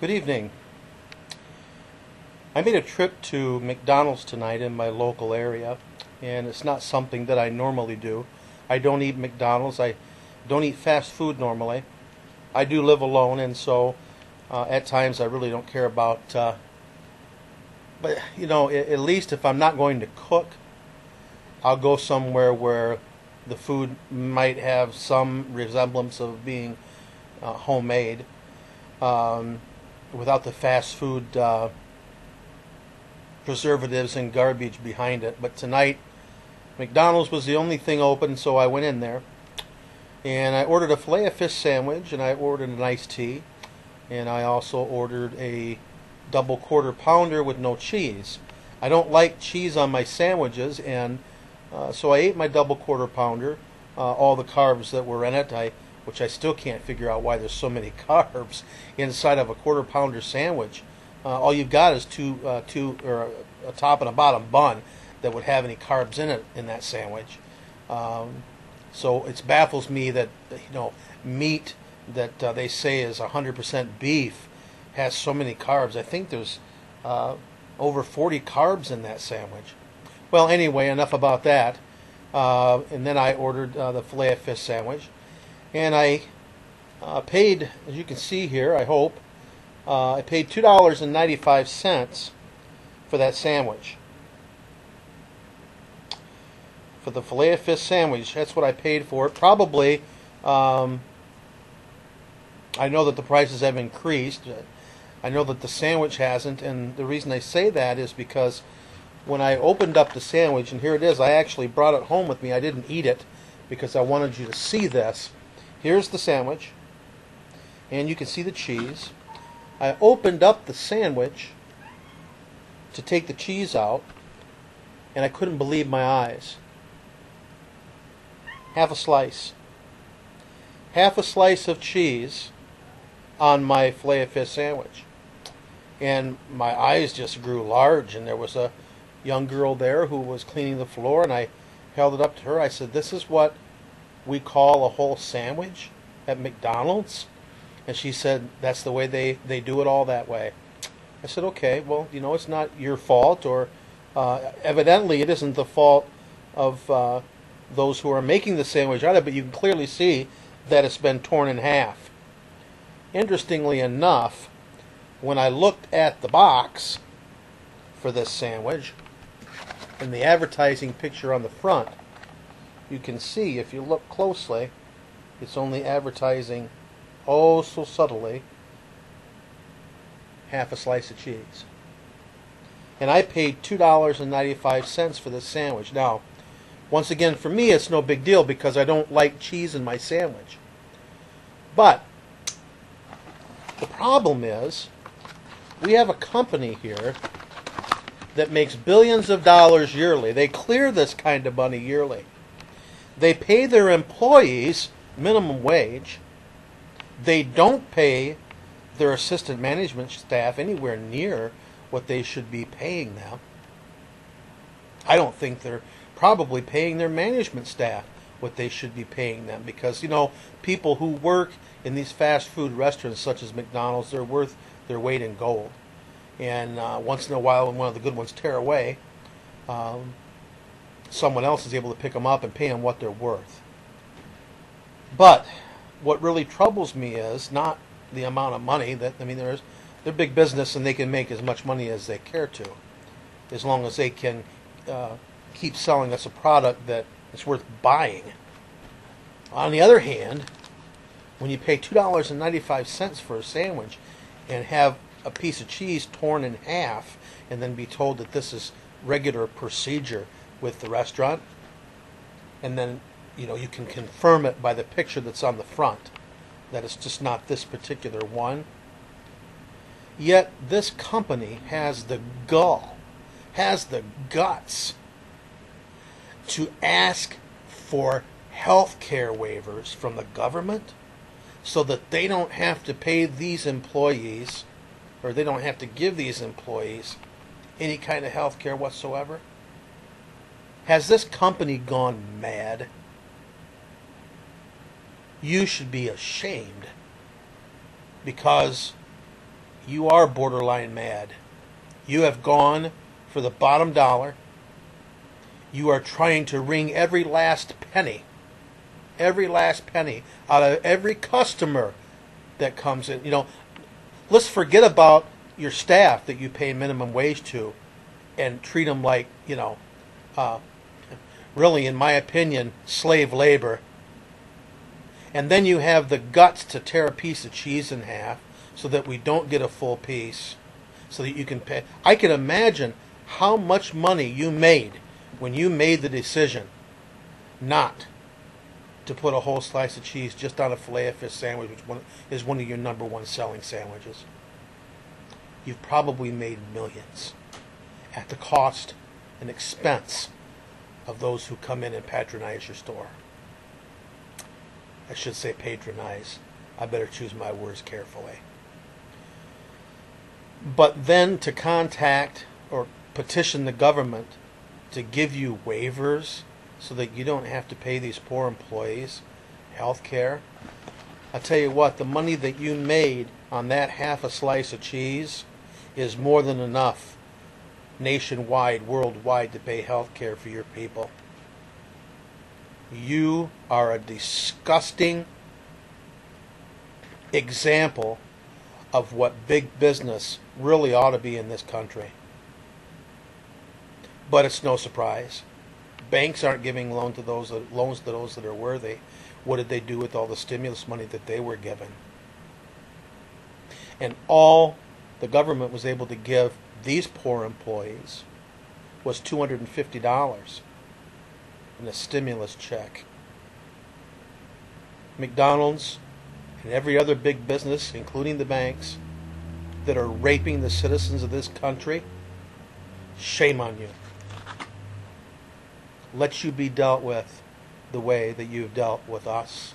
Good evening. I made a trip to McDonald's tonight in my local area, and it's not something that I normally do. I don't eat McDonald's. I don't eat fast food normally. I do live alone, and so at times I really don't care about. But at least if I'm not going to cook, I'll go somewhere where the food might have some resemblance of being homemade. Without the fast food preservatives and garbage behind it. But tonight, McDonald's was the only thing open, so I went in there. And I ordered a Filet-O-Fish sandwich, and I ordered an iced tea. And I also ordered a double quarter pounder with no cheese. I don't like cheese on my sandwiches, and so I ate my double quarter pounder, all the carbs that were in it, which I still can't figure out why there's so many carbs inside of a quarter pounder sandwich. All you've got is a top and a bottom bun that would have any carbs in it in that sandwich. So it baffles me that meat that they say is 100% beef has so many carbs. I think there's over 40 carbs in that sandwich. Well, anyway, enough about that. And then I ordered the Filet-O-Fish sandwich. And I paid, as you can see here, I hope, I paid $2.95 for that sandwich. For the Filet-O-Fish sandwich, that's what I paid for it. Probably, I know that the prices have increased. I know that the sandwich hasn't, and the reason I say that is because when I opened up the sandwich, and here it is, I actually brought it home with me. I didn't eat it because I wanted you to see this. Here's the sandwich, and you can see the cheese. I opened up the sandwich to take the cheese out, and I couldn't believe my eyes. Half a slice. Half a slice of cheese on my Filet-O-Fish sandwich. And my eyes just grew large, and there was a young girl there who was cleaning the floor, and I held it up to her. I said, "This is what we call a whole sandwich at McDonald's?" And she said, "That's the way they do it, all that way." I said, "Okay, well, it's not your fault, or evidently it isn't the fault of those who are making the sandwich out of it, but you can clearly see that it's been torn in half." Interestingly enough, when I looked at the box for this sandwich, and the advertising picture on the front, you can see, if you look closely, it's only advertising, oh so subtly, half a slice of cheese. And I paid $2.95 for this sandwich. Now, once again, for me, it's no big deal because I don't like cheese in my sandwich. But the problem is, we have a company here that makes billions of dollars yearly. They clear this kind of money yearly. They pay their employees minimum wage. They don't pay their assistant management staff anywhere near what they should be paying them. I don't think they're probably paying their management staff what they should be paying them, because people who work in these fast food restaurants such as McDonald's, they're worth their weight in gold. And once in a while, when one of the good ones tear away, someone else is able to pick them up and pay them what they're worth. But what really troubles me is not the amount of money they're big business, and they can make as much money as they care to, as long as they can keep selling us a product that is worth buying. On the other hand, when you pay $2.95 for a sandwich and have a piece of cheese torn in half, and then be told that this is regular procedure with the restaurant, and then you can confirm it by the picture that's on the front, that it's just not this particular one. Yet this company has the gall, has the guts to ask for health care waivers from the government so that they don't have to pay these employees, or they don't have to give these employees any kind of health care whatsoever. Has this company gone mad? You should be ashamed, because you are borderline mad. You have gone for the bottom dollar. You are trying to wring every last penny out of every customer that comes in. Let's forget about your staff that you pay minimum wage to and treat them like, really, in my opinion, slave labor. And then you have the guts to tear a piece of cheese in half so that we don't get a full piece, so that you can pay. I can imagine how much money you made when you made the decision not to put a whole slice of cheese just on a Filet-O-Fish sandwich, which is one of your number one selling sandwiches. You've probably made millions at the cost and expense of those who come in and patronize your store. I should say patronize. I better choose my words carefully. But then to contact or petition the government to give you waivers so that you don't have to pay these poor employees health care. I'll tell you what, the money that you made on that half a slice of cheese is more than enough nationwide, worldwide, to pay health care for your people. You are a disgusting example of what big business really ought to be in this country. But it's no surprise. Banks aren't giving loans to those that are worthy. What did they do with all the stimulus money that they were given? And all the government was able to give these poor employees was $250 in a stimulus check. McDonald's and every other big business, including the banks, that are raping the citizens of this country, shame on you. Let you be dealt with the way that you've dealt with us.